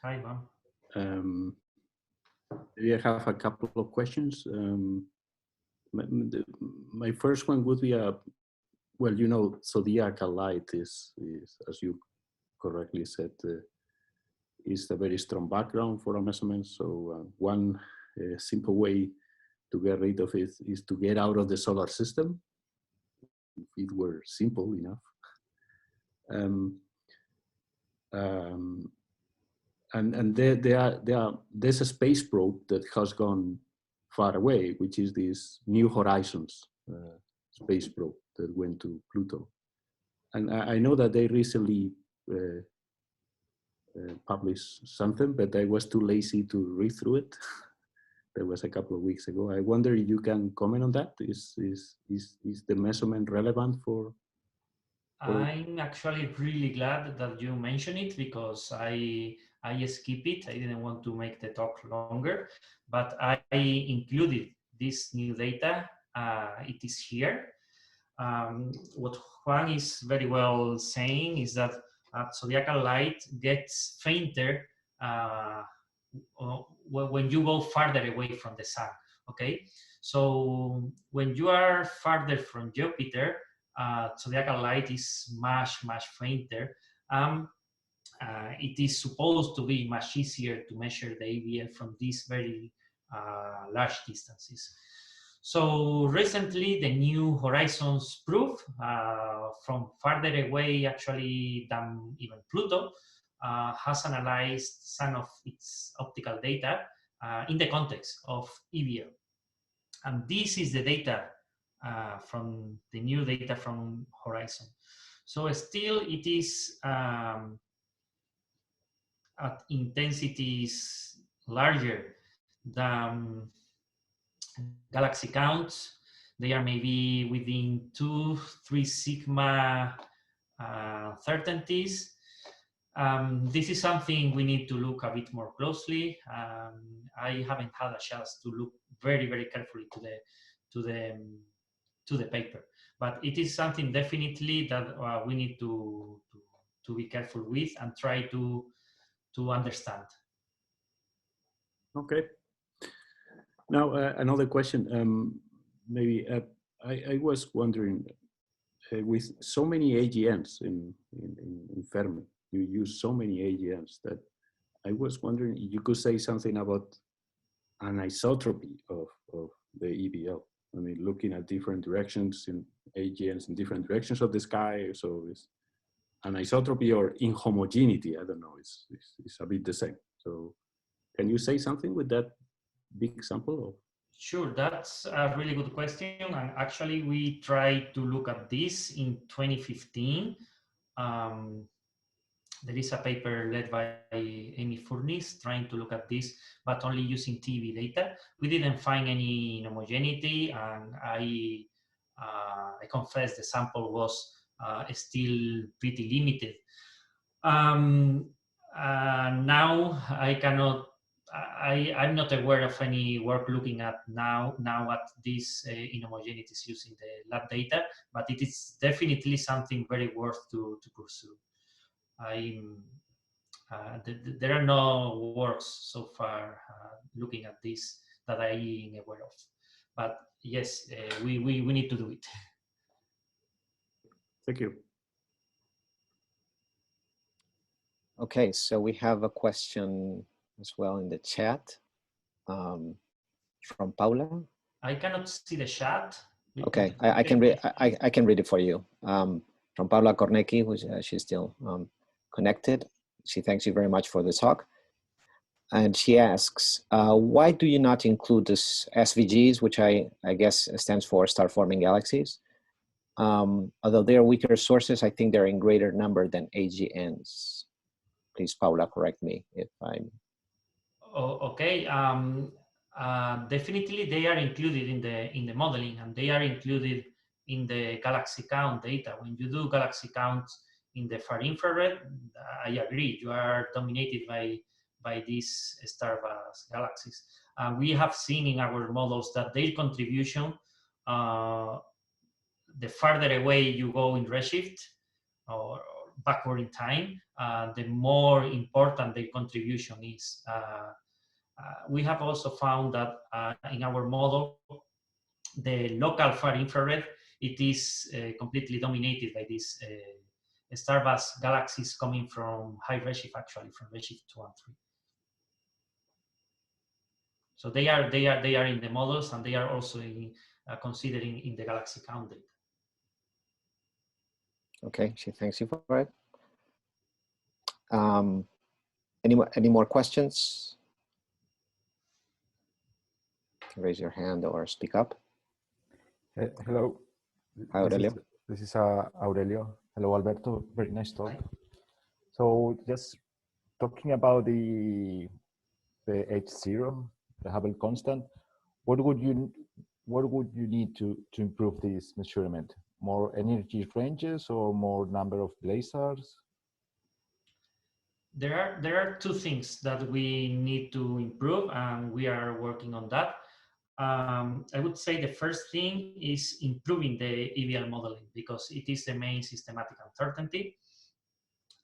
S2: Hi, Juan.
S4: I have a couple of questions. My first one would be well, you know, zodiacal light is as you correctly said, is a very strong background for a measurement. So one simple way to get rid of it is to get out of the solar system, if it were simple enough. And there's a space probe that has gone far away, which is this New Horizons space probe that went to Pluto. And I know that they recently published something, but I was too lazy to read through it. That was a couple of weeks ago. I wonder if you can comment on that. Is the measurement relevant for?
S2: I'm actually really glad that you mentioned it, because I skipped it. I didn't want to make the talk longer, but I included this new data. It is here. What Juan is very well saying is that zodiacal light gets fainter when you go farther away from the sun. Okay, so when you are farther from Jupiter, zodiacal light is much fainter. It is supposed to be much easier to measure the ABL from these very large distances. So recently, the New Horizons probe from farther away actually than even Pluto has analyzed some of its optical data in the context of EBL. And this is the data from the new data from Horizon. So still it is at intensities larger than galaxy counts. They are maybe within 2-3 sigma certainties. This is something we need to look a bit more closely. I haven't had a chance to look very carefully to the paper, but it is something definitely that we need to be careful with and try to understand.
S4: Okay. Now another question. Maybe I was wondering, with so many AGNs in Fermi, you use so many AGNs that I was wondering if you could say something about anisotropy of the EBL. I mean, looking at different directions in AGNs in different directions of the sky. So it's anisotropy or inhomogeneity. I don't know. It's a bit the same. So can you say something with that big sample? Or?
S2: Sure, that's a really good question. And actually, we tried to look at this in 2015. There is a paper led by Amy Furniss trying to look at this, but only using TV data. We didn't find any homogeneity, and I confess the sample was still pretty limited. Now I cannot. I'm not aware of any work looking at now at these inhomogeneities using the lab data, but it is definitely something very worth to pursue. There are no works so far looking at this that I am aware of, but yes, we need to do it.
S4: Thank you.
S3: Okay, so we have a question as well in the chat from Paula.
S2: I cannot see the chat.
S3: Okay, I can read. I can read it for you. From Paula Kornecki, who's she's still connected. She thanks you very much for the talk, and she asks, why do you not include this SVGs, which I guess stands for star-forming galaxies? Although they are weaker sources, I think they're in greater number than AGNs. please, Paula, correct me if I'm.
S2: Oh, okay. Definitely, they are included in the modeling, and they are included in the galaxy count data. When you do galaxy counts in the far infrared, I agree, you are dominated by these star-vast galaxies. We have seen in our models that their contribution, the farther away you go in redshift or backward in time, the more important their contribution is. We have also found that in our model, the local far infrared, it is completely dominated by these star-vast galaxies coming from high redshift, actually from redshift 2 and 3. So they are in the models, and they are also considering in the galaxy count data.
S3: Okay, thanks you for it. Any more questions? You can raise your hand or speak up.
S5: Hello.
S3: Hi, Aurelio.
S5: This is Aurelio. Hello, Alberto. Very nice talk. Hi. So just talking about the H0, the Hubble constant, what would you need to improve this measurement? More energy ranges or more number of blazars?
S2: There are two things that we need to improve, and we are working on that. I would say the first thing is improving the EVL modeling, because it is the main systematic uncertainty.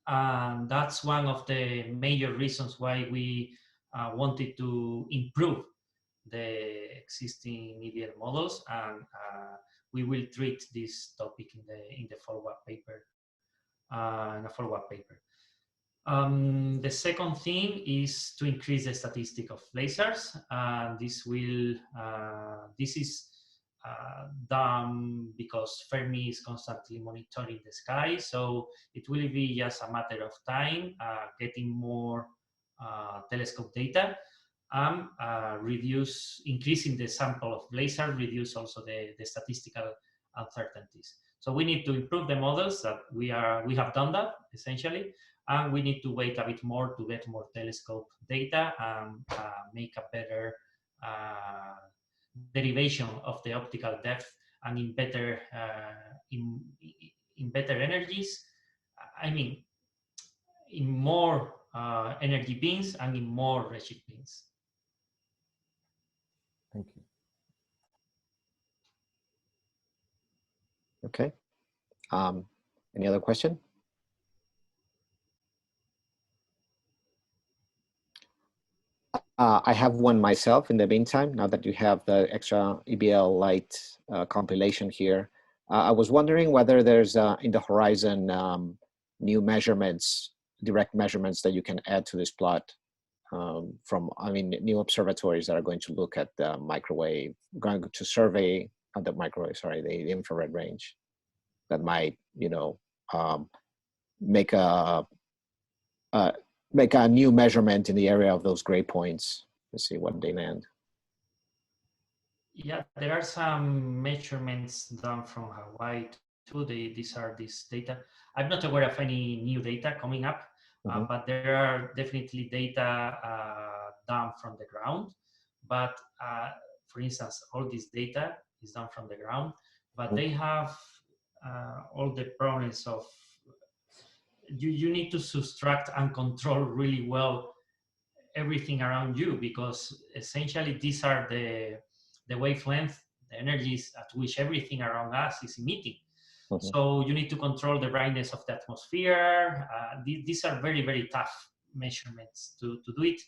S2: And that's one of the major reasons why we wanted to improve the existing EVL models, and we will treat this topic in the follow-up paper. The second thing is to increase the statistic of lasers. This is done because Fermi is constantly monitoring the sky, so it will be just a matter of time getting more telescope data, and increasing the sample of lasers, reduce also the statistical uncertainties. So we need to improve the models that we have done that essentially, and we need to wait a bit more to get more telescope data and make a better derivation of the optical depth, and in better in better energies. I mean, in more energy beams and in more redshift beams.
S5: Thank you.
S3: Okay. Any other question? I have one myself in the meantime, now that you have the extra EBL light compilation here. I was wondering whether there's in the horizon new measurements, direct measurements that you can add to this plot from, new observatories that are going to look at the microwave, going to survey the microwave, sorry, the infrared range, that might, make a new measurement in the area of those gray points to see what they land.
S2: Yeah, there are some measurements done from Hawaii too. These are this data. I'm not aware of any new data coming up, but there are definitely data done from the ground. But for instance, all this data is done from the ground, but they have all the problems of you need to subtract and control really well everything around you, because essentially these are the wavelength, the energies at which everything around us is emitting. So you need to control the brightness of the atmosphere. These are very, very tough measurements. To do it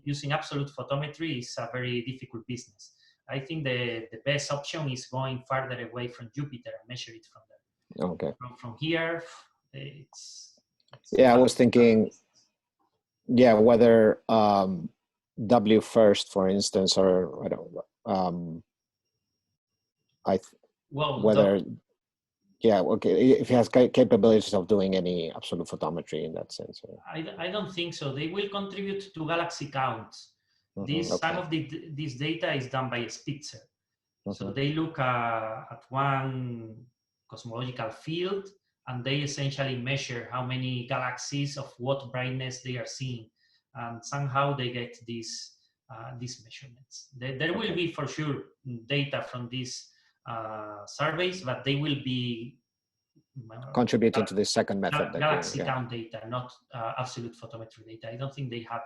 S2: using absolute photometry is a very difficult business. I think the best option is going farther away from Jupiter and measure it from there.
S3: Okay.
S2: From here, it's
S3: yeah, I was thinking, yeah, whether W first, for instance, or I don't know, whether, yeah, okay, if it has capabilities of doing any absolute photometry in that sense. Or...
S2: I don't think so. They will contribute to galaxy counts. Some of this data is done by Spitzer. So they look at one cosmological field, and they essentially measure how many galaxies of what brightness they are seeing, and somehow they get these measurements. There will be for sure data from these surveys, but they will be
S3: contributing to the second method.
S2: Galaxy count data, not absolute photometry data. I don't think they have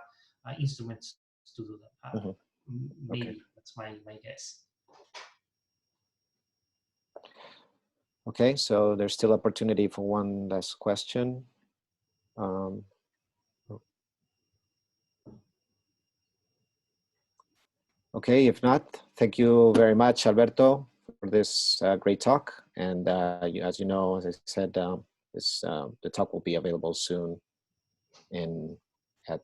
S2: instruments to do that. Maybe that's my guess.
S3: Okay, so there's still opportunity for one last question. Okay, if not, thank you very much, Alberto, for this great talk. And as you know, as I said, the talk will be available soon at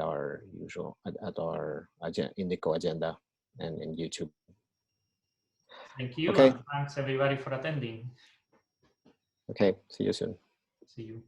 S3: our usual Indico agenda and in YouTube.
S2: Thank you.
S3: Okay.
S2: And thanks everybody for attending.
S3: Okay, see you soon.
S2: See you.